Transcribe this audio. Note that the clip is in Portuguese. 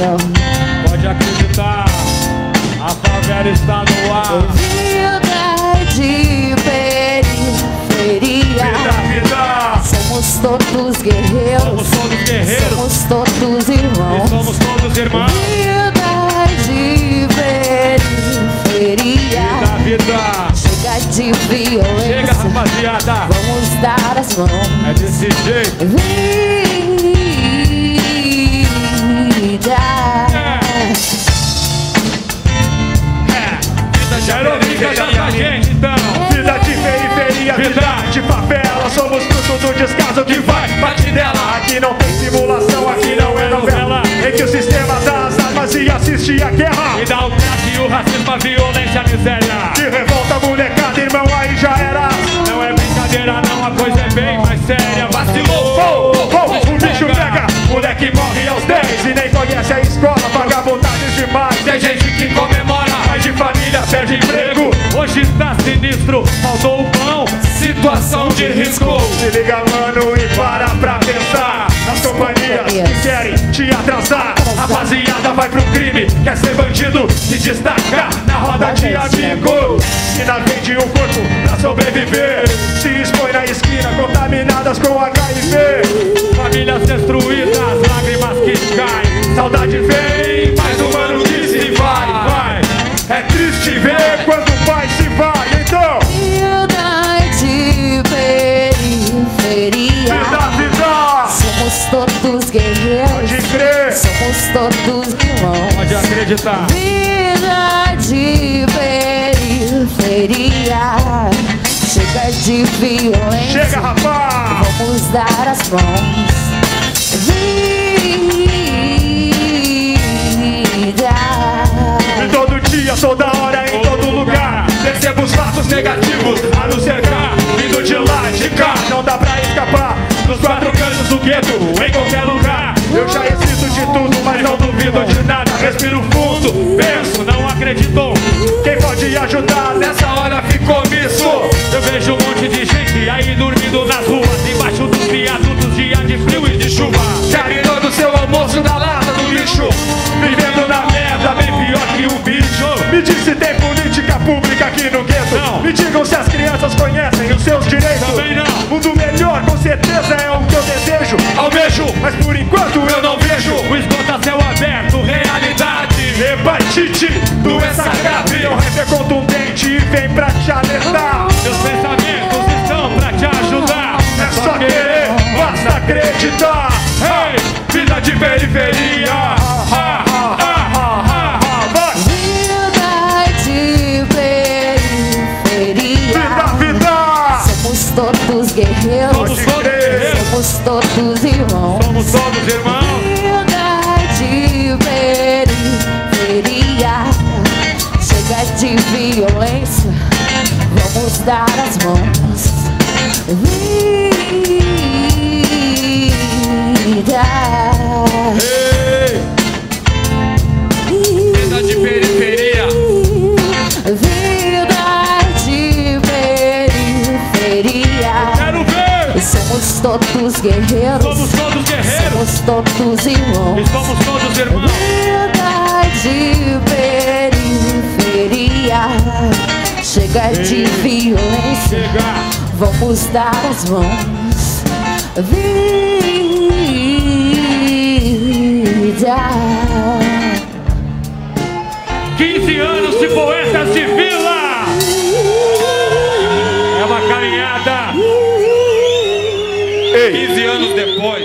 não. Pode acreditar, a favela está no ar. Vida de periferia. Vida. Somos todos guerreiros. Somos todos guerreiros. Somos todos irmãos. E somos todos irmãos. Vida de periferia. Vida. Chega de violência. Chega, rapaziada. Vamos dar as mãos. É desse jeito. Vida. Quero ouvir cantar pra gente, então. Vida de periferia, vida de favela. Somos fruto do descaso que vai partir dela. Aqui não tem simulação, aqui não é novela. Em que o sistema dá as armas e assiste a guerra. E dá o crack, o racismo, a violência, a miséria. De revolta, molecada, irmão, aí já era. Não é brincadeira não, a coisa é bem mais séria. Vacilou, O bicho pega, moleque morre aos 10 e nem conhece a escola, vagabundagem demais. Tem gente que comemora, Pai de família perde emprego. hoje tá sinistro, faltou o pão, situação de risco. Se liga, mano, e para pra pensar nas companhias que querem te atrasar. Rapaziada vai pro crime, quer ser bandido, se destaca na roda de amigos. E na vende o corpo pra sobreviver, se expõe na esquina contaminadas com HIV. Famílias destruídas, lágrimas que caem. Saudade vem, mas o mano disse vai. É triste ver quando o pai se vai, então. Vida de periferia. Vida. Somos todos guerreiros. Pode crer. Somos todos irmãos. Pode acreditar. Vida de periferia. Chega de violência. Chega, rapaz. Vamos dar as mãos. Vida. E todo dia, toda hora, em todo lugar, percebo os fatos negativos a nos cercar. Vindo de lá, de cá, não dá pra escapar dos quatro cantos do gueto, em qualquer lugar. Eu já existo de tudo, mas não duvido de nada. Respiro fundo, penso, não acredito. Quem pode ajudar nessa hora ficou omisso. Eu vejo um monte de gente aí dormindo nas ruas, embaixo dos viadutos, dia de frio e de chuva. Carregando seu almoço na lata do lixo, vivendo na merda, bem pior que um bicho. Me diz se tem política pública aqui no gueto. Não. Me digam se as crianças conhecem os seus direitos. Também não. Mundo melhor, com certeza é o que eu desejo. Almejo, Mas por enquanto eu não vejo. o esgoto a céu aberto, realidade. Hepatite, doença grave. O rap é contundente e vem pra te alertar. Meus pensamentos estão pra te ajudar. É só querer, basta acreditar. Hey, vida de periferia. Vai. Vida de periferia. Vida. Somos todos guerreiros. Somos todos guerreiros. Somos todos irmãos. Somos todos irmãos. Vida de periferia. Chega de violência. Vamos dar as mãos. Vida. Ei, vida de periferia. Vida de periferia. Quero ver. Somos todos guerreiros. Somos todos guerreiros. Somos todos irmãos. E somos todos irmãos. Vida de periferia. Chega de violência. Chega. Vamos dar as mãos. Vida. 15 anos de Poetas de Vila. É uma caminhada. 15 anos depois.